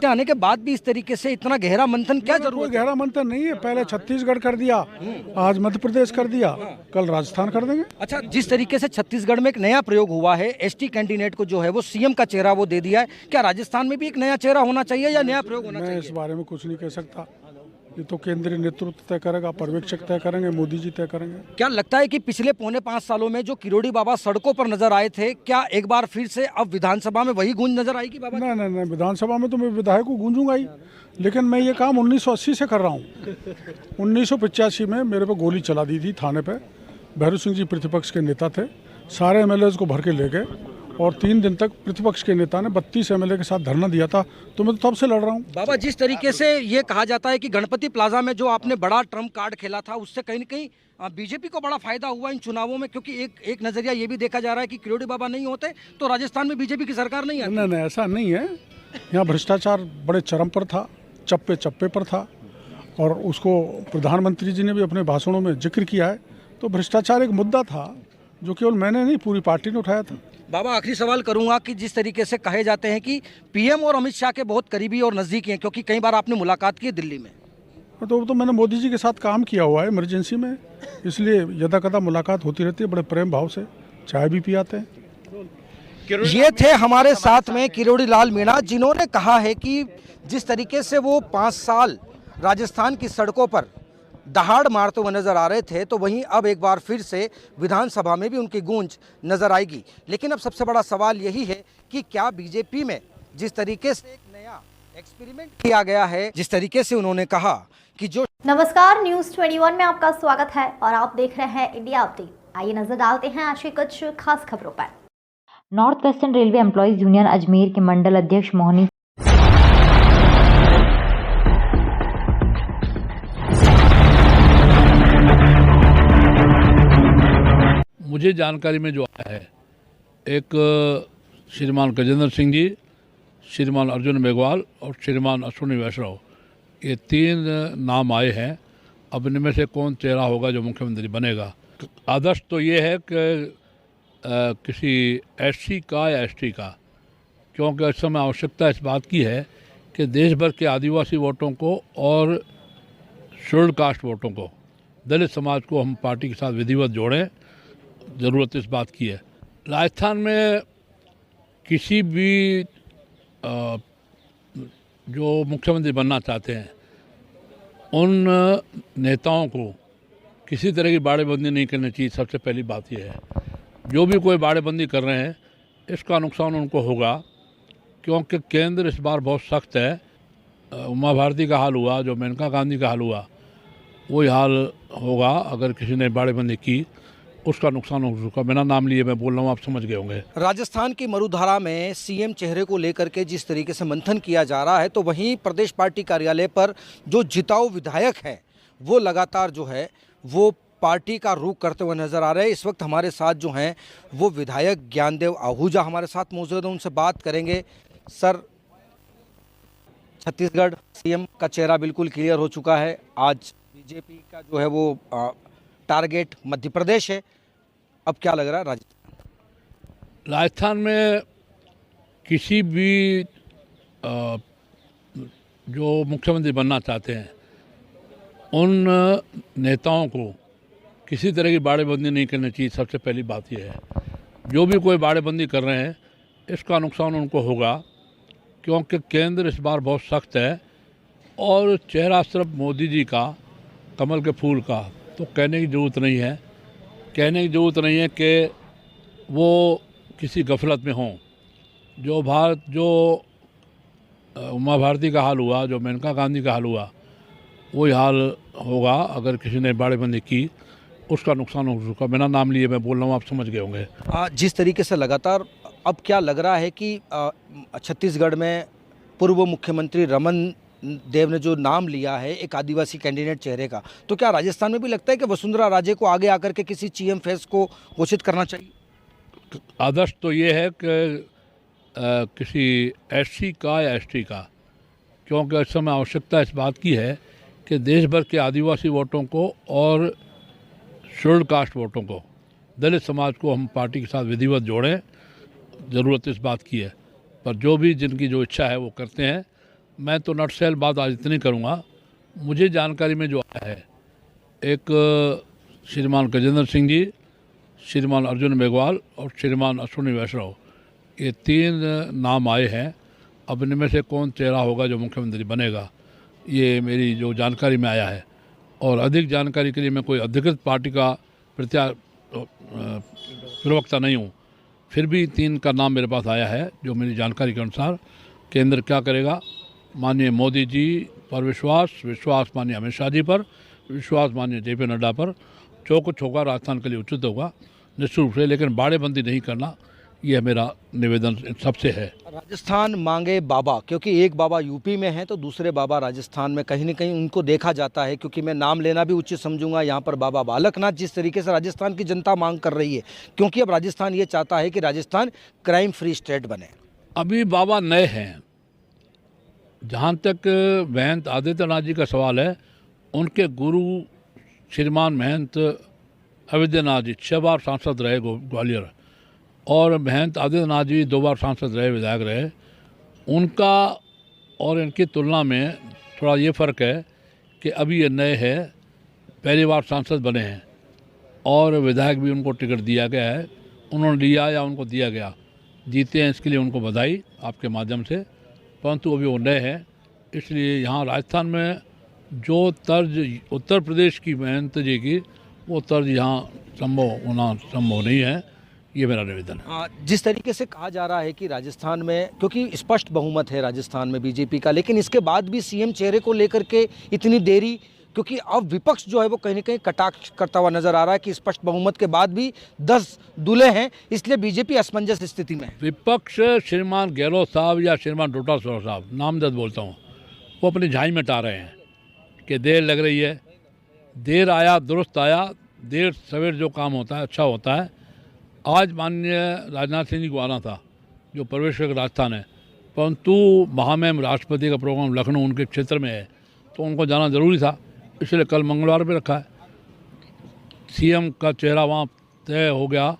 के आने के बाद भी इस तरीके से इतना गहरा मंथन क्या जरूरत कोई गहरा मंथन नहीं है। पहले छत्तीसगढ़ कर दिया, आज मध्य प्रदेश कर दिया, कल राजस्थान कर देंगे। अच्छा, जिस तरीके से छत्तीसगढ़ में एक नया प्रयोग हुआ है, एसटी कैंडिडेट को जो है वो सीएम का चेहरा वो दे दिया है, क्या राजस्थान में भी एक नया चेहरा होना चाहिए या नया प्रयोग होना मैं चाहिए? इस बारे में कुछ नहीं कह सकता, ये तो केंद्रीय नेतृत्व तय करेगा, पर्यवेक्षक तय करेंगे, मोदी जी तय करेंगे। क्या लगता है कि पिछले 4.5 सालों में जो किरोड़ी बाबा सड़कों पर नजर आए थे, क्या एक बार फिर से अब विधानसभा में वही गूंज नजर आएगी बाबा? नहीं, विधानसभा में तो मैं विधायक को गूंजूंगा ही, लेकिन मैं ये काम 1980 से कर रहा हूँ। 1985 में मेरे पे गोली चला दी थी थाने पे। भैरू सिंह जी प्रतिपक्ष के नेता थे, सारे एमएलए को भर के ले गए और 3 दिन तक प्रतिपक्ष के नेता ने 32 एमएलए के साथ धरना दिया था। तो मैं तो तब से लड़ रहा हूँ। बाबा, जिस तरीके से ये कहा जाता है कि गणपति प्लाजा में जो आपने बड़ा ट्रम्प कार्ड खेला था, उससे कहीं न कहीं बीजेपी को बड़ा फायदा हुआ इन चुनावों में, क्योंकि एक नजरिया ये भी देखा जा रहा है कि किरोड़ी बाबा नहीं होते तो राजस्थान में बीजेपी की सरकार नहीं आती। नहीं, ऐसा नहीं है। यहाँ भ्रष्टाचार बड़े चरम पर था, चप्पे चप्पे पर था, और उसको प्रधानमंत्री जी ने भी अपने भाषणों में जिक्र किया है। तो भ्रष्टाचार एक मुद्दा था जो केवल मैंने नहीं, पूरी पार्टी ने उठाया था। बाबा, आखिरी सवाल करूंगा कि जिस तरीके से कहे जाते हैं कि पीएम और अमित शाह के बहुत करीबी और नजदीकी हैं, क्योंकि कई बार आपने मुलाकात की है दिल्ली में। तो मैंने मोदी जी के साथ काम किया हुआ है इमरजेंसी में, इसलिए यदा कदा मुलाकात होती रहती है। बड़े प्रेम भाव से चाय भी पियाते हैं। ये थे हमारे साथ में किरोड़ी लाल मीणा, जिन्होंने कहा है कि जिस तरीके से वो 5 साल राजस्थान की सड़कों पर दहाड़ मारते हुए नजर आ रहे थे, तो वहीं अब एक बार फिर से विधानसभा में भी उनकी गूंज नजर आएगी। लेकिन अब सबसे बड़ा सवाल यही है कि क्या बीजेपी में जिस तरीके से एक नया एक्सपेरिमेंट किया गया है, जिस तरीके से उन्होंने कहा कि जो नमस्कार, न्यूज 21 में आपका स्वागत है और आप देख रहे हैं इंडिया अपडेट। आइए नजर डालते हैं आज की कुछ खास खबरों पर। North western railway employees union Ajmer के मंडल अध्यक्ष मोहनी मुझे जानकारी में जो आया है, एक श्रीमान गजेंद्र सिंह जी, श्रीमान अर्जुन मेघवाल और श्रीमान अश्विनी वैष्णव, ये 3 नाम आए हैं। अब इनमें से कौन चेहरा होगा जो मुख्यमंत्री बनेगा? आदर्श तो ये है कि किसी एससी का या एसटी का, क्योंकि इस समय आवश्यकता इस बात की है कि देश भर के आदिवासी वोटों को और शेड्यूल्ड कास्ट वोटों को, दलित समाज को हम पार्टी के साथ विधिवत जोड़ें। ज़रूरत इस बात की है। राजस्थान में किसी भी जो मुख्यमंत्री बनना चाहते हैं, उन नेताओं को किसी तरह की बाड़ेबंदी नहीं करनी चाहिए। सबसे पहली बात यह है, जो भी कोई बाड़ेबंदी कर रहे हैं इसका नुकसान उनको होगा, क्योंकि केंद्र इस बार बहुत सख्त है। उमा भारती का हाल हुआ, जो मेनका गांधी का हाल हुआ, वही हाल होगा अगर किसी ने बाड़ेबंदी की, उसका नुकसान हो चुका। बिना नाम लिए मैं बोल रहा हूँ, आप समझ गए होंगे। राजस्थान की मरुधारा में सीएम चेहरे को लेकर के जिस तरीके से मंथन किया जा रहा है, तो वहीं प्रदेश पार्टी कार्यालय पर जो जिताऊ विधायक हैं वो लगातार जो है वो पार्टी का रुख करते हुए नजर आ रहे हैं। इस वक्त हमारे साथ जो हैं वो विधायक ज्ञानदेव आहूजा हमारे साथ मौजूद हैं, उनसे बात करेंगे। सर, छत्तीसगढ़ सीएम का चेहरा बिल्कुल क्लियर हो चुका है। आज बीजेपी का जो है वो टारगेट मध्य प्रदेश है। अब क्या लग रहा है राजस्थान में किसी भी जो मुख्यमंत्री बनना चाहते हैं, उन नेताओं को किसी तरह की बाड़ेबंदी नहीं करनी चाहिए। सबसे पहली बात यह है, जो भी कोई बाड़ेबंदी कर रहे हैं इसका नुकसान उनको होगा, क्योंकि केंद्र इस बार बहुत सख्त है। और चेहरा सिर्फ मोदी जी का, कमल के फूल का, तो कहने की ज़रूरत नहीं है। कहने की ज़रूरत नहीं है कि वो किसी गफलत में हों। जो उमा भारती का हाल हुआ, जो मेनका गांधी का हाल हुआ, वही हाल होगा अगर किसी ने बाड़ेबंदी की, उसका नुकसान हो चुका। बिना नाम लिए मैं बोल रहा हूँ, आप समझ गए होंगे। जिस तरीके से लगातार अब क्या लग रहा है कि छत्तीसगढ़ में पूर्व मुख्यमंत्री रमन देव ने जो नाम लिया है एक आदिवासी कैंडिडेट चेहरे का, तो क्या राजस्थान में भी लगता है कि वसुंधरा राजे को आगे आकर के किसी सीएम फेस को घोषित करना चाहिए? आदर्श तो ये है कि किसी एससी का या एसटी का, क्योंकि इस समय आवश्यकता इस बात की है कि देश भर के आदिवासी वोटों को और शेड्यूल्ड कास्ट वोटों को, दलित समाज को हम पार्टी के साथ विधिवत जोड़ें। ज़रूरत इस बात की है, पर जो भी जिनकी जो इच्छा है वो करते हैं। मैं तो नटसेल बात आज इतनी करूँगा। मुझे जानकारी में जो आया है, एक श्रीमान गजेंद्र सिंह जी, श्रीमान अर्जुन मेघवाल और श्रीमान अश्विनी वैष्णव, ये 3 नाम आए हैं। अब इनमें से कौन चेहरा होगा जो मुख्यमंत्री बनेगा, ये मेरी जो जानकारी में आया है। और अधिक जानकारी के लिए मैं कोई अधिकृत पार्टी का प्रवक्ता नहीं हूँ, फिर भी 3 का नाम मेरे पास आया है जो मेरी जानकारी के अनुसार। केंद्र क्या करेगा, माननीय मोदी जी पर विश्वास माननीय अमित शाह जी पर, विश्वास माननीय JP नड्डा पर। जो कुछ होगा राजस्थान के लिए उचित होगा निश्चित रूप से, लेकिन बाड़ेबंदी नहीं करना, यह मेरा निवेदन सबसे है। राजस्थान मांगे बाबा, क्योंकि एक बाबा यूपी में है तो दूसरे बाबा राजस्थान में कहीं न कहीं उनको देखा जाता है। क्योंकि मैं नाम लेना भी उचित समझूंगा यहाँ पर बाबा बालकनाथ, जिस तरीके से राजस्थान की जनता मांग कर रही है, क्योंकि अब राजस्थान ये चाहता है कि राजस्थान क्राइम फ्री स्टेट बने। अभी बाबा नए हैं। जहाँ तक महंत आदित्यनाथ जी का सवाल है, उनके गुरु श्रीमान महंत अविद्यनाथ जी 6 बार सांसद रहे ग्वालियर, और महंत आदित्यनाथ जी 2 बार सांसद रहे, विधायक रहे। उनका और इनकी तुलना में थोड़ा ये फ़र्क है कि अभी ये नए हैं, पहली बार सांसद बने हैं और विधायक भी उनको टिकट दिया गया है। उन्होंने लिया या उनको दिया गया, जीते हैं, इसके लिए उनको बधाई आपके माध्यम से। परंतु अभी वो नए हैं, इसलिए यहाँ राजस्थान में जो तर्ज उत्तर प्रदेश की महंत जी की, वो तर्ज यहाँ संभव नहीं है। ये मेरा निवेदन है। जिस तरीके से कहा जा रहा है कि राजस्थान में, क्योंकि स्पष्ट बहुमत है राजस्थान में बीजेपी का, लेकिन इसके बाद भी सीएम चेहरे को लेकर के इतनी देरी, क्योंकि अब विपक्ष जो है वो कहीं न कहीं कटाक्ष करता हुआ नजर आ रहा है कि स्पष्ट बहुमत के बाद भी 10 दूल्हे हैं, इसलिए बीजेपी असमंजस स्थिति में है। विपक्ष श्रीमान गहलोत साहब या श्रीमान डोटासरा साहब, नामजद बोलता हूँ, वो अपनी झाई मिटा रहे हैं कि देर लग रही है। देर आया दुरुस्त आया, देर सवेर जो काम होता है अच्छा होता है। आज माननीय राजनाथ सिंह जी को आना था, जो परवेश्वर राजस्थान है, परंतु महामहिम राष्ट्रपति का प्रोग्राम लखनऊ उनके क्षेत्र में है, तो उनको जाना ज़रूरी था, इसलिए कल मंगलवार पे रखा है। सीएम का चेहरा वहाँ तय हो गया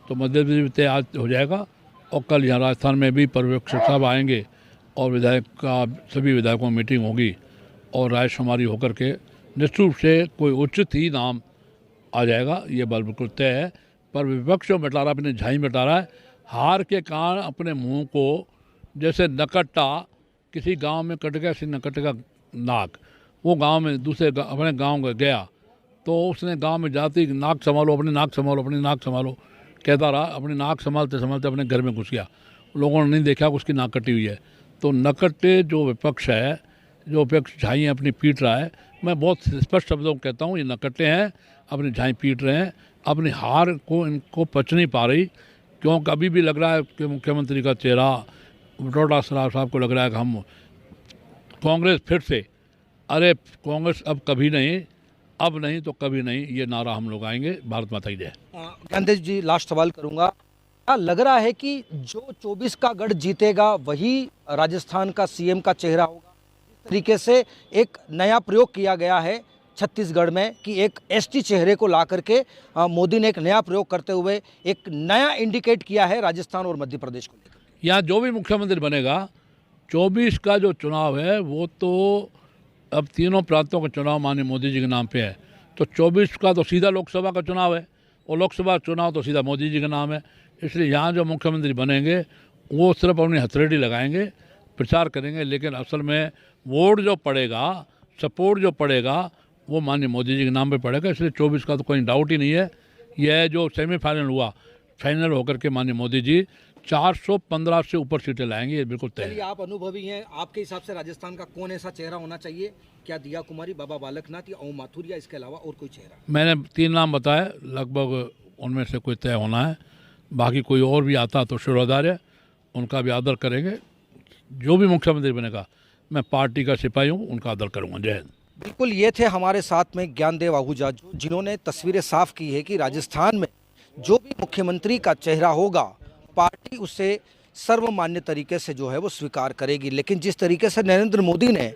तो मध्य प्रदेश भी तय आज हो जाएगा, और कल यहाँ राजस्थान में भी पर्यवेक्षक साहब आएंगे और विधायक का सभी विधायकों में मीटिंग होगी और रायशुमारी होकर के निश्चित रूप से कोई उचित ही नाम आ जाएगा, ये बिल्कुल तय है। पर विपक्ष जो मिटा रहा है, अपनी झाई मिटा रहा है, हार के कारण अपने मुंह को, जैसे नकट्टा किसी गांव में कट गया, किसी नकट्टे का नाक, वो गांव में दूसरे अपने गांव में गया तो उसने गांव में जाते ही नाक संभालो, अपनी नाक संभालो, अपनी नाक संभालो कहता रहा, अपनी नाक संभालते संभालते अपने घर में घुस गया। लोगों ने नहीं देखा कि उसकी नाक कटी हुई है। तो नकट्टे जो विपक्ष है, जो विपक्ष झाई अपनी पीट रहा है, मैं बहुत स्पष्ट शब्दों में कहता हूँ, ये नकट्टे हैं, अपनी झाई पीट रहे हैं, अपनी हार को इनको पच नहीं पा रही। क्योंकि अभी भी लग रहा है कि मुख्यमंत्री का चेहरा डोटासरा साहब को लग रहा है कि हम कांग्रेस फिर से, अरे कांग्रेस अब कभी नहीं, अब नहीं तो कभी नहीं, ये नारा हम लोग आएंगे। भारत माता की जय। ज्ञानदेव जी, लास्ट सवाल करूंगा। क्या लग रहा है कि जो 24 का गढ़ जीतेगा वही राजस्थान का सीएम का चेहरा होगा? जिस तरीके से एक नया प्रयोग किया गया है छत्तीसगढ़ में कि एक एसटी चेहरे को ला करके मोदी ने एक नया प्रयोग करते हुए एक नया इंडिकेट किया है राजस्थान और मध्य प्रदेश को लेकर। यहाँ जो भी मुख्यमंत्री बनेगा, 24 का जो चुनाव है वो तो अब तीनों प्रांतों का चुनाव माननीय मोदी जी के नाम पे है, तो 24 का तो सीधा लोकसभा का चुनाव है, और लोकसभा चुनाव तो सीधा मोदी जी का नाम है। इसलिए यहाँ जो मुख्यमंत्री बनेंगे वो सिर्फ अपनी हथेली लगाएंगे, प्रचार करेंगे, लेकिन असल में वोट जो पड़ेगा, सपोर्ट जो पड़ेगा, वो माननीय मोदी जी के नाम पे पड़ेगा। इसलिए 24 का तो कोई डाउट ही नहीं है। यह जो सेमीफाइनल हुआ, फाइनल होकर के माननीय मोदी जी 415 से ऊपर सीटें लाएंगे, ये बिल्कुल तय है। आप अनुभवी हैं, आपके हिसाब से राजस्थान का कौन ऐसा चेहरा होना चाहिए? क्या दिया कुमारी, बाबा बालकनाथ या ओम माथुर, या इसके अलावा और कोई चेहरा? मैंने 3 नाम बताए, लगभग उनमें से कोई तय होना है। बाकी कोई और भी आता तो शुक्रवार है, उनका भी आदर करेंगे। जो भी मुख्यमंत्री बनेगा, मैं पार्टी का सिपाही हूँ, उनका आदर करूँगा। जय हिंद। बिल्कुल, ये थे हमारे साथ में ज्ञानदेव आहूजा, जिन्होंने तस्वीरें साफ की है कि राजस्थान में जो भी मुख्यमंत्री का चेहरा होगा, पार्टी उसे सर्वमान्य तरीके से जो है वो स्वीकार करेगी। लेकिन जिस तरीके से नरेंद्र मोदी ने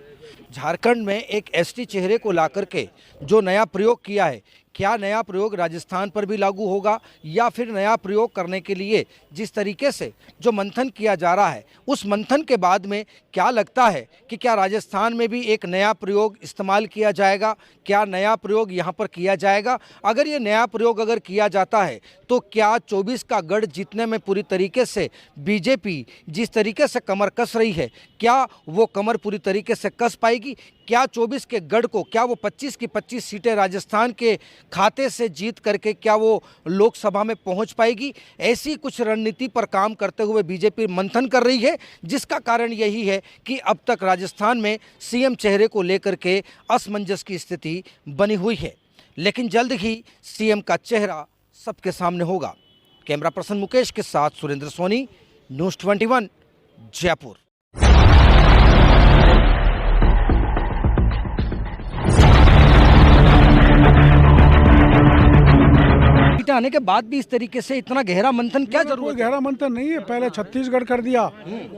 झारखंड में एक एसटी चेहरे को ला करके जो नया प्रयोग किया है, क्या नया प्रयोग राजस्थान पर भी लागू होगा या फिर नया प्रयोग करने के लिए जिस तरीके से जो मंथन किया जा रहा है उस मंथन के बाद में क्या लगता है कि क्या राजस्थान में भी एक नया प्रयोग इस्तेमाल किया जाएगा, क्या नया प्रयोग यहाँ पर किया जाएगा? अगर ये नया प्रयोग अगर किया जाता है तो क्या 24 का गढ़ जीतने में पूरी तरीके से बीजेपी जिस तरीके से कमर कस रही है क्या वो कमर पूरी तरीके से कस पाएगी? क्या 24 के गढ़ को क्या वो 25 की 25 सीटें राजस्थान के खाते से जीत करके क्या वो लोकसभा में पहुंच पाएगी? ऐसी कुछ रणनीति पर काम करते हुए बीजेपी मंथन कर रही है, जिसका कारण यही है कि अब तक राजस्थान में सीएम चेहरे को लेकर के असमंजस की स्थिति बनी हुई है। लेकिन जल्द ही सीएम का चेहरा सबके सामने होगा। कैमरा पर्सन मुकेश के साथ सुरेंद्र सोनी, न्यूज़ 21 जयपुर। आने के बाद भी इस तरीके से इतना गहरा मंथन क्या कोई जरूरत है? गहरा मंथन नहीं है। पहले छत्तीसगढ़ कर दिया,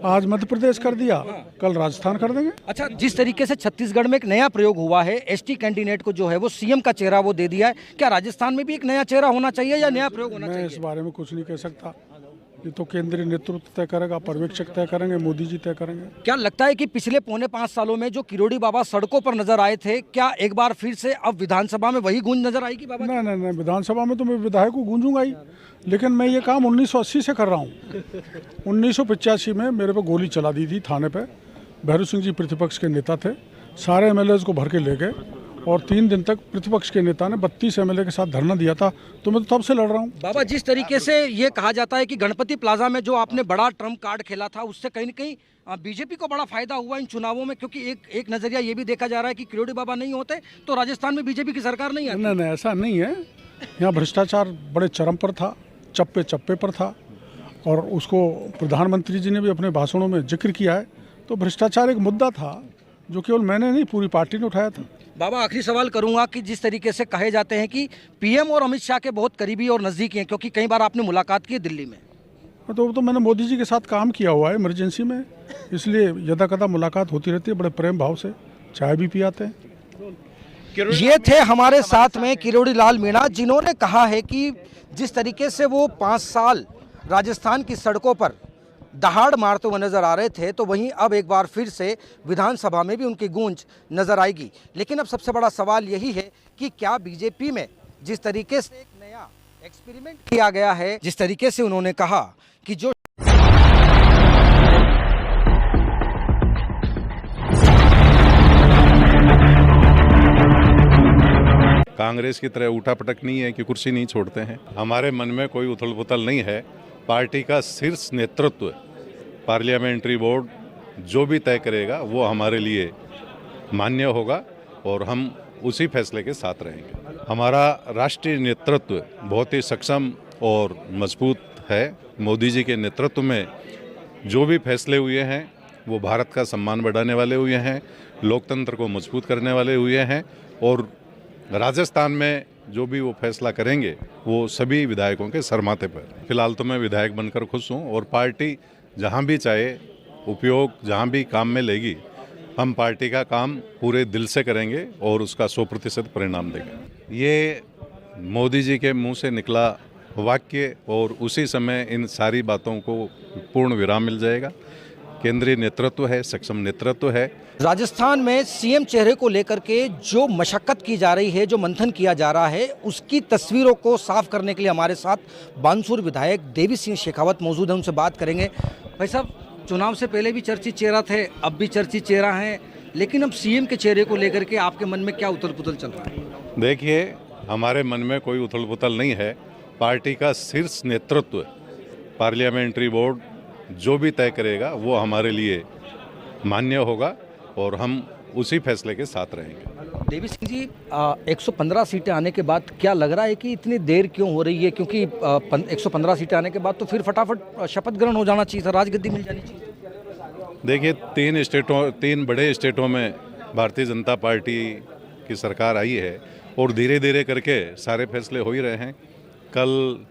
आज मध्य प्रदेश कर दिया, कल राजस्थान कर देंगे। अच्छा, जिस तरीके से छत्तीसगढ़ में एक नया प्रयोग हुआ है, एसटी कैंडिडेट को जो है वो सीएम का चेहरा वो दे दिया है, क्या राजस्थान में भी एक नया चेहरा होना चाहिए या नया प्रयोग होना मैं इस चाहिए? बारे में कुछ नहीं कह सकता। ये तो केंद्रीय नेतृत्व तय करेगा, पर्यवेक्षक तय करेंगे, मोदी जी तय करेंगे। क्या लगता है कि पिछले 4.5 सालों में जो किरोड़ी बाबा सड़कों पर नजर आए थे, क्या एक बार फिर से अब विधानसभा में वही गूंज नजर आएगी बाबा? नहीं नहीं नहीं, विधानसभा में तो मैं विधायक को गूंजूंगा ही, लेकिन मैं ये काम 1980 से कर रहा हूँ। 1985 में मेरे पे गोली चला दी थी थाने पे। भैरू सिंह जी प्रतिपक्ष के नेता थे, सारे एमएलएज को भर के ले गए और 3 दिन तक प्रतिपक्ष के नेता ने 32 एमएलए के साथ धरना दिया था। तो मैं तो तब से लड़ रहा हूँ। बाबा, जिस तरीके से ये कहा जाता है कि गणपति प्लाजा में जो आपने बड़ा ट्रम्प कार्ड खेला था, उससे कहीं न कहीं बीजेपी को बड़ा फायदा हुआ इन चुनावों में, क्योंकि एक नजरिया ये भी देखा जा रहा है कि किरोड़ी बाबा नहीं होते तो राजस्थान में बीजेपी की सरकार नहीं आती। नहीं नहीं, ऐसा नहीं है। यहाँ भ्रष्टाचार बड़े चरम पर था, चप्पे चप्पे पर था, और उसको प्रधानमंत्री जी ने भी अपने भाषणों में जिक्र किया है। तो भ्रष्टाचार एक मुद्दा था जो केवल मैंने नहीं, पूरी पार्टी ने उठाया था। बाबा, आखिरी सवाल करूंगा कि जिस तरीके से कहे जाते हैं कि पीएम और अमित शाह के बहुत करीबी और नज़दीकी हैं, क्योंकि कई बार आपने मुलाकात की है दिल्ली में। तो मैंने मोदी जी के साथ काम किया हुआ है इमरजेंसी में, इसलिए यदा कदा मुलाकात होती रहती है। बड़े प्रेम भाव से चाय भी पियाते हैं। ये थे हमारे साथ में किरोड़ी लाल मीणा, जिन्होंने कहा है कि जिस तरीके से वो 5 साल राजस्थान की सड़कों पर दहाड़ मारते हुए नजर आ रहे थे, तो वहीं अब एक बार फिर से विधानसभा में भी उनकी गूंज नजर आएगी। लेकिन अब सबसे बड़ा सवाल यही है कि क्या बीजेपी में जिस तरीके से एक नया एक्सपेरिमेंट किया गया है, जिस तरीके से उन्होंने कहा कि जो कांग्रेस की तरह उठा पटक नहीं है कि कुर्सी नहीं छोड़ते हैं। हमारे मन में कोई उथल पुथल नहीं है। पार्टी का शीर्ष नेतृत्व, पार्लियामेंट्री बोर्ड जो भी तय करेगा वो हमारे लिए मान्य होगा और हम उसी फैसले के साथ रहेंगे। हमारा राष्ट्रीय नेतृत्व बहुत ही सक्षम और मजबूत है। मोदी जी के नेतृत्व में जो भी फैसले हुए हैं वो भारत का सम्मान बढ़ाने वाले हुए हैं, लोकतंत्र को मजबूत करने वाले हुए हैं, और राजस्थान में जो भी वो फैसला करेंगे वो सभी विधायकों के सर माथे पर। फिलहाल तो मैं विधायक बनकर खुश हूँ, और पार्टी जहाँ भी चाहे उपयोग जहाँ भी काम में लेगी, हम पार्टी का काम पूरे दिल से करेंगे और उसका 100% परिणाम देंगे। ये मोदी जी के मुंह से निकला वाक्य, और उसी समय इन सारी बातों को पूर्ण विराम मिल जाएगा। केंद्रीय नेतृत्व है, सक्षम नेतृत्व है। राजस्थान में सीएम चेहरे को लेकर के जो मशक्कत की जा रही है, जो मंथन किया जा रहा है, उसकी तस्वीरों को साफ करने के लिए हमारे साथ बानसूर विधायक देवी सिंह शेखावत मौजूद हैं। उनसे बात करेंगे। भाई साहब, चुनाव से पहले भी चर्चित चेहरा थे, अब भी चर्चित चेहरा हैं, लेकिन अब सीएम के चेहरे को लेकर के आपके मन में क्या उथल पुथल चल रहा है? देखिए, हमारे मन में कोई उथल पुथल नहीं है। पार्टी का शीर्ष नेतृत्व, पार्लियामेंट्री बोर्ड जो भी तय करेगा वो हमारे लिए मान्य होगा और हम उसी फैसले के साथ रहेंगे। देवी सिंह जी, 115 सीटें आने के बाद क्या लग रहा है कि इतनी देर क्यों हो रही है? क्योंकि 115 सीटें आने के बाद तो फिर फटाफट शपथ ग्रहण हो जाना चाहिए था, राजगद्दी मिल जानी चाहिए। देखिए, 3 बड़े स्टेटों में भारतीय जनता पार्टी की सरकार आई है, और धीरे धीरे करके सारे फैसले हो ही रहे हैं। कल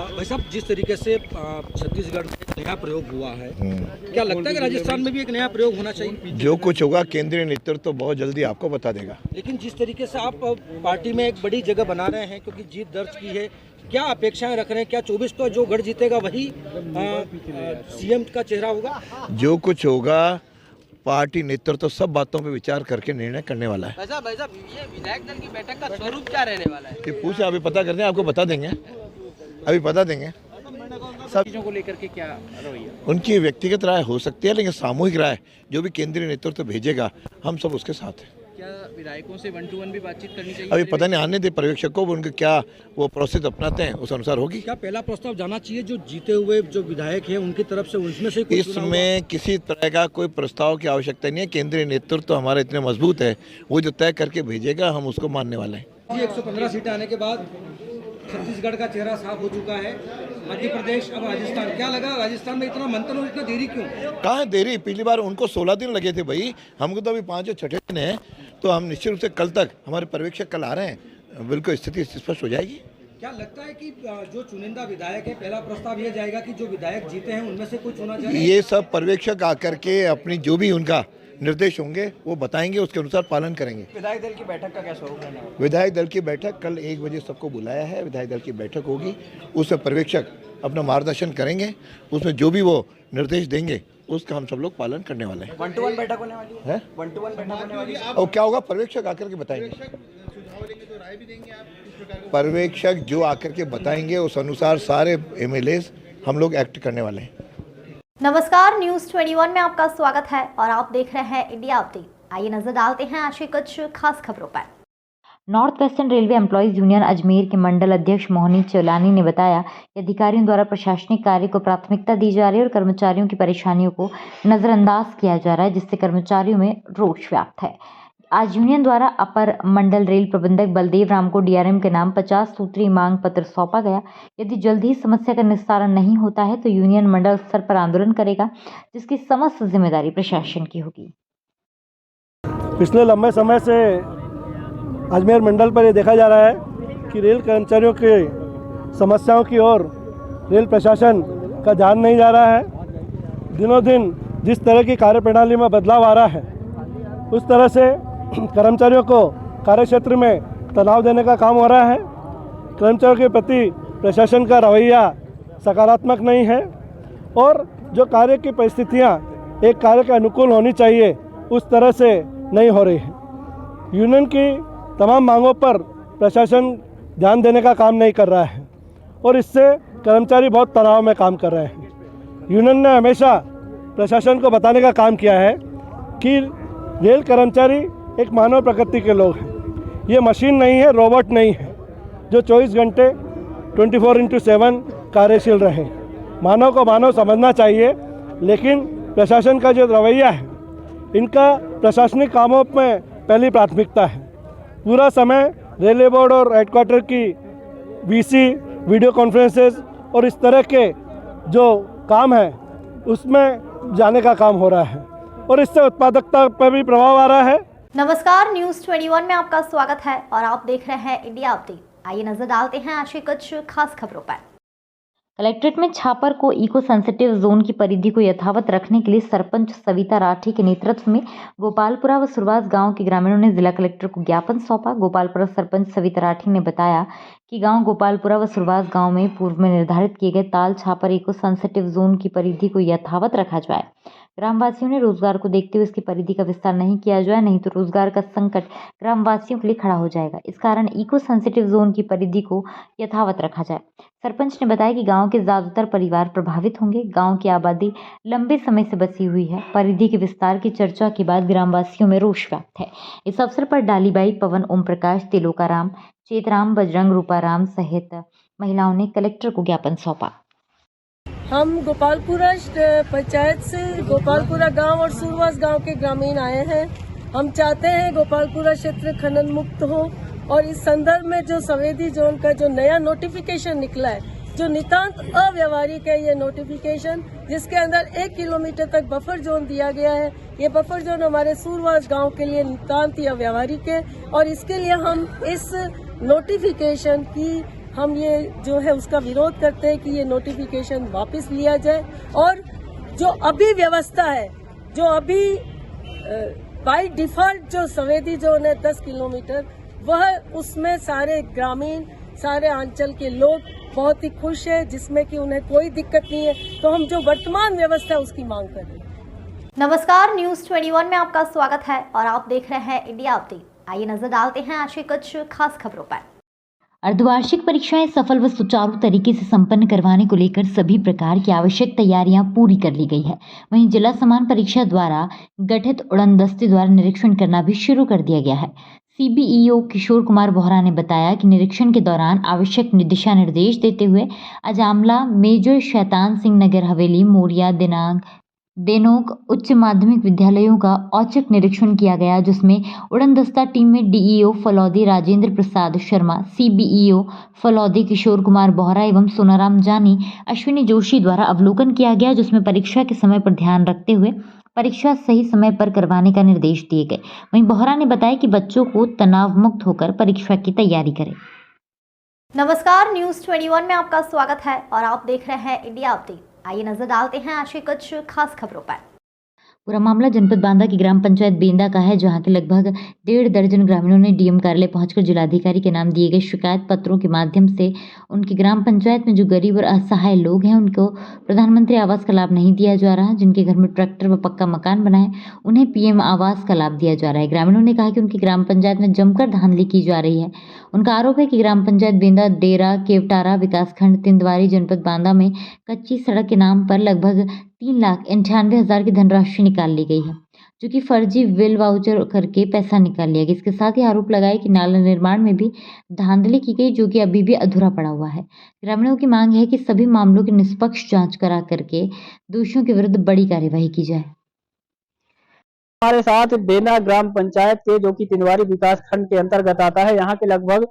भाई साहब, जिस तरीके से छत्तीसगढ़ में एक नया प्रयोग हुआ है, क्या लगता है कि राजस्थान में भी एक नया प्रयोग होना चाहिए? जो कुछ होगा केंद्रीय नेतृत्व तो बहुत जल्दी आपको बता देगा। लेकिन जिस तरीके से आप पार्टी में एक बड़ी जगह बना रहे हैं, क्योंकि जीत दर्ज की है, क्या अपेक्षाएं रख रहे हैं? क्या 24 को जो गढ़ जीतेगा वही सीएम का चेहरा होगा? जो कुछ होगा पार्टी नेतृत्व तो सब बातों पे विचार करके निर्णय करने वाला है। भाई साहब ये विधायक दल की बैठक का स्वरूप क्या रहने वाला है? ये पूछे अभी पता करते हैं, आपको बता देंगे, अभी बता देंगे। सब चीजों को लेकर के क्या रवैया? उनकी व्यक्तिगत राय हो सकती है, लेकिन सामूहिक राय जो भी केंद्रीय नेतृत्व भेजेगा हम सब उसके साथ हैं। क्या विधायकों से 1 to 1 भी बातचीत करनी चाहिए? अभी पता नहीं, आने दे पर्यवेक्षकों को, उनके क्या वो प्रोसेस अपनाते हैं उस अनुसार होगी। क्या पहला प्रस्ताव जाना चाहिए जो जीते हुए जो विधायक हैं उनकी तरफ से, उसमें से कुछ चुना हुआ? इसमें किसी तरह का कोई प्रस्ताव की आवश्यकता नहीं है। केंद्रीय नेतृत्व तो हमारा इतने मजबूत है, वो जो तय करके भेजेगा हम उसको मानने वाले हैं। 115 सीटें आने के बाद छत्तीसगढ़ का चेहरा साफ हो चुका है, मध्य प्रदेश अब राजस्थान। क्या लगा राजस्थान में इतना मंथन और इतना देरी क्यों? कहाँ है देरी? पिछली बार उनको 16 दिन लगे थे भाई, हमको तो अभी 5 और 6 दिन है। तो हम निश्चित रूप से कल तक, हमारे पर्यवेक्षक कल आ रहे हैं, बिल्कुल स्थिति स्पष्ट हो जाएगी। क्या लगता है कि जो चुनिंदा विधायक है, पहला प्रस्ताव ये जाएगा कि जो विधायक जीते हैं उनमें से कुछ होना चाहिए? ये सब पर्यवेक्षक आकर के अपनी जो भी उनका निर्देश होंगे वो बताएंगे, उसके अनुसार पालन करेंगे। विधायक दल की बैठक का क्या स्वरूप रहने वाला है? विधायक दल की बैठक कल 1 बजे सबको बुलाया है। विधायक दल की बैठक होगी, उसमें पर्यवेक्षक अपना मार्गदर्शन करेंगे, उसमें जो भी वो निर्देश देंगे उसका हम सब लोग पालन करने वाले हैं। 1 to 1 बैठक होने वाली है? 1 to 1 बैठक होने वाली है। और क्या होगा पर्यवेक्षक आकर के बताएंगे। पर्यवेक्षक जो आकर के बताएंगे उस अनुसार सारे एमएलएस हम लोग एक्ट करने वाले हैं। नमस्कार, न्यूज़ 21 में आपका स्वागत है और आप देख रहे हैं इंडिया अपडेट। आइए नजर डालते हैं आज की कुछ खास खबरों पर। North western railway employees union Ajmer के मंडल अध्यक्ष मोहनी चौलानी ने बताया कि अधिकारियों द्वारा प्रशासनिक कार्य को प्राथमिकता दी जा रही है और कर्मचारियों की परेशानियों को नज़रअंदाज किया जा रहा है, जिससे कर्मचारियों में रोष व्याप्त है। आज यूनियन द्वारा अपर मंडल रेल प्रबंधक बलदेव राम को डीआरएम के नाम 50 सूत्रीय मांग पत्र सौंपा गया। यदि जल्द ही समस्या का निस्तारण नहीं होता है तो यूनियन मंडल स्तर पर आंदोलन करेगा, जिसकी समस्त जिम्मेदारी प्रशासन की होगी। पिछले लंबे समय से अजमेर मंडल पर यह देखा जा रहा है कि रेल कर्मचारियों के समस्याओं की ओर रेल प्रशासन का ध्यान नहीं जा रहा है। दिनों दिन जिस तरह की कार्यप्रणाली में बदलाव आ रहा है, उस तरह से कर्मचारियों को कार्यक्षेत्र में तनाव देने का काम हो रहा है। कर्मचारियों के प्रति प्रशासन का रवैया सकारात्मक नहीं है और जो कार्य की परिस्थितियां एक कार्य के अनुकूल होनी चाहिए उस तरह से नहीं हो रही है। यूनियन की तमाम मांगों पर प्रशासन ध्यान देने का काम नहीं कर रहा है और इससे कर्मचारी बहुत तनाव में काम कर रहे हैं। यूनियन ने हमेशा प्रशासन को बताने का काम किया है कि रेल कर्मचारी एक मानव प्रकृति के लोग हैं। ये मशीन नहीं है, रोबोट नहीं है जो 24 घंटे 24/7 कार्यशील रहे। मानव को मानव समझना चाहिए, लेकिन प्रशासन का जो रवैया है, इनका प्रशासनिक कामों में पहली प्राथमिकता है। पूरा समय रेलवे बोर्ड और हेडक्वार्टर की वीसी, वीडियो कॉन्फ्रेंसेस और इस तरह के जो काम है उसमें जाने का काम हो रहा है और इससे उत्पादकता पर भी प्रभाव आ रहा है। नमस्कार, न्यूज़ 21 में आपका स्वागत है और आप देख रहे हैं इंडिया अपडेट। आइए नजर डालते हैं आज की कुछ खास खबरों पर। कलेक्ट्रेट में छापर को इको सेंसिटिव जोन की परिधि को यथावत रखने के लिए सरपंच सविता राठी के नेतृत्व में गोपालपुरा व सुरवास गांव के ग्रामीणों ने जिला कलेक्टर को ज्ञापन सौंपा। गोपालपुरा सरपंच सविता राठी ने बताया कि गांव गोपालपुरा व सुरवास गांव में पूर्व में निर्धारित किए गए Tal Chhapar eco sensitive zone की परिधि को यथावत रखा जाए। ग्रामवासियों ने रोजगार को देखते हुए इसकी परिधि का विस्तार नहीं किया जाए, नहीं तो रोजगार का संकट ग्रामवासियों के लिए खड़ा हो जाएगा। इस कारण इको सेंसिटिव जोन की परिधि को यथावत रखा जाए। सरपंच ने बताया कि गांव के ज्यादातर परिवार प्रभावित होंगे। गांव की आबादी लंबे समय से बसी हुई है। परिधि के विस्तार की चर्चा के बाद ग्रामवासियों में रोष व्याप्त है। इस अवसर पर डालीबाई, पवन, ओम प्रकाश, तिलोकाराम, चेतराम, बजरंग, रूपाराम सहित महिलाओं ने कलेक्टर को ज्ञापन सौंपा। हम गोपालपुरा पंचायत से गोपालपुरा गांव और सुरवास गांव के ग्रामीण आए हैं। हम चाहते हैं गोपालपुरा क्षेत्र खनन मुक्त हो और इस संदर्भ में जो संवेदी जोन का जो नया नोटिफिकेशन निकला है, जो नितांत अव्यवहारिक है ये नोटिफिकेशन, जिसके अंदर 1 किलोमीटर तक बफर जोन दिया गया है। ये बफर जोन हमारे सुरवास गांव के लिए नितांत ही अव्यवहारिक है और इसके लिए हम इस नोटिफिकेशन की हम ये जो है उसका विरोध करते हैं कि ये नोटिफिकेशन वापस लिया जाए और जो अभी व्यवस्था है, जो अभी बाय डिफॉल्ट जो संवेदी जोन है 10 किलोमीटर, वह उसमें सारे ग्रामीण, सारे अंचल के लोग बहुत ही खुश है, जिसमें कि उन्हें कोई दिक्कत नहीं है। तो हम जो वर्तमान व्यवस्था है उसकी मांग कर रहे हैं। नमस्कार, न्यूज़ 21 में आपका स्वागत है और आप देख रहे हैं इंडिया अपडेट। आइए नजर डालते हैं आज की कुछ खास खबरों पर। अर्धवार्षिक परीक्षाएं सफल व सुचारू तरीके से संपन्न करवाने को लेकर सभी प्रकार की आवश्यक तैयारियां पूरी कर ली गई है। वहीं जिला समान परीक्षा द्वारा गठित उड़न दस्ते द्वारा निरीक्षण करना भी शुरू कर दिया गया है। CBEO किशोर कुमार बोहरा ने बताया कि निरीक्षण के दौरान आवश्यक दिशा निर्देश देते हुए अजामला, मेजर शैतान सिंह नगर हवेली, मोरिया, देनोग उच्च माध्यमिक विद्यालयों का औचक निरीक्षण किया गया, जिसमें उड़न दस्ता टीम में DEO फलौदी राजेंद्र प्रसाद शर्मा, CBEO फलौदी किशोर कुमार बोहरा एवं सोनाराम जानी, अश्विनी जोशी द्वारा अवलोकन किया गया, जिसमें परीक्षा के समय पर ध्यान रखते हुए परीक्षा सही समय पर करवाने का निर्देश दिए गए। वहीं बोहरा ने बताया कि बच्चों को तनाव मुक्त होकर परीक्षा की तैयारी करें। नमस्कार, न्यूज़ 21 में आपका स्वागत है और आप देख रहे हैं इंडिया अपडेट। आइए नजर डालते हैं आज की कुछ खास खबरों पर। पूरा मामला जनपद बांदा की ग्राम पंचायत बेंदा का है, जहां के लगभग 1.5 दर्जन ग्रामीणों ने DM कार्यालय पहुंचकर जिलाधिकारी के नाम दिए गए शिकायत पत्रों के माध्यम से उनकी ग्राम पंचायत में जो गरीब और असहाय लोग हैं उनको प्रधानमंत्री आवास का लाभ नहीं दिया जा रहा। जिनके घर में ट्रैक्टर व पक्का मकान बना है उन्हें PM आवास का लाभ दिया जा रहा है। ग्रामीणों ने कहा कि उनकी ग्राम पंचायत में जमकर धांधली की जा रही है। उनका आरोप है कि ग्राम पंचायत बेंदा डेरा केवटारा विकासखंड तिंदवारी जनपद बांदा में कच्ची सड़क के नाम पर लगभग 3,98,000 की धनराशि निकाल ली गई है, जो कि फर्जी बिल वाउचर करके पैसा निकाल लिया गया। इसके साथ ही आरोप लगाए कि नाला निर्माण में भी धांधली की गई, जो कि अभी भी अधूरा पड़ा हुआ है। ग्रामीणों की मांग है कि सभी मामलों की निष्पक्ष जांच करा करके दोषियों के विरुद्ध बड़ी कार्यवाही की जाए। हमारे साथ बेना ग्राम पंचायत के, जो कि तिंदवारी विकास खंड के अंतर्गत आता है, यहाँ के लगभग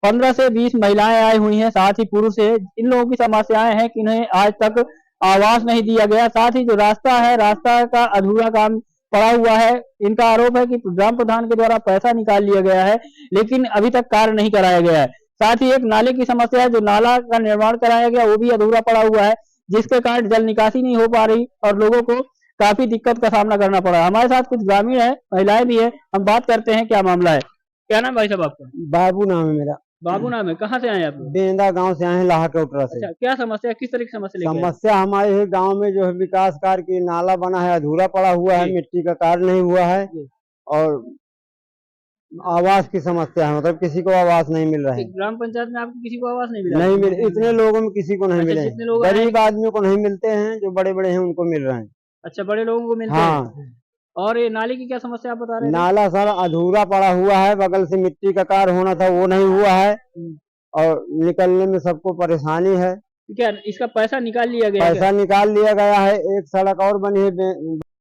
15 से 20 महिलाएं आई हुई हैं, साथ ही पुरुष है। इन लोगों की समस्याएं हैं कि इन्हें आज तक आवास नहीं दिया गया, साथ ही जो रास्ता है, रास्ता का अधूरा काम पड़ा हुआ है। इनका आरोप है कि ग्राम प्रधान के द्वारा पैसा निकाल लिया गया है, लेकिन अभी तक कार्य नहीं कराया गया है। साथ ही एक नाले की समस्या है, जो नाला का निर्माण कराया गया वो भी अधूरा पड़ा हुआ है, जिसके कारण जल निकासी नहीं हो पा रही और लोगों को काफी दिक्कत का सामना करना पड़ा है। हमारे साथ कुछ ग्रामीण है, महिलाएं भी है, हम बात करते हैं क्या मामला है। क्या नाम भाई साहब आपका? बाबू नाम है मेरा। बाबू नाम है, कहाँ से आए आप? बेंदा गांव से आए हैं, लाहा केवटरा से। अच्छा, क्या समस्या, किस तरह की समस्या लेके आए? समस्या हमारे गांव में जो है विकास कार्य की नाला बना है, अधूरा पड़ा हुआ है, मिट्टी का कार्य नहीं हुआ है और आवास की समस्या है, मतलब किसी को आवास नहीं मिल रहा है। ग्राम पंचायत में आपको किसी को आवास नहीं मिला? नहीं मिले, इतने लोगों में किसी को नहीं मिले। गरीब आदमियों को नहीं मिलते हैं, जो बड़े बड़े हैं उनको मिल रहे हैं। अच्छा, बड़े लोगों को मिलते हैं। और ये नाले की क्या समस्या आप बता रहे हैं? नाला सर अधूरा पड़ा हुआ है, बगल से मिट्टी का कार्य होना था वो नहीं हुआ है और निकलने में सबको परेशानी है। क्या इसका पैसा निकाल लिया गया? पैसा निकाल लिया गया है। एक सड़क और बनी है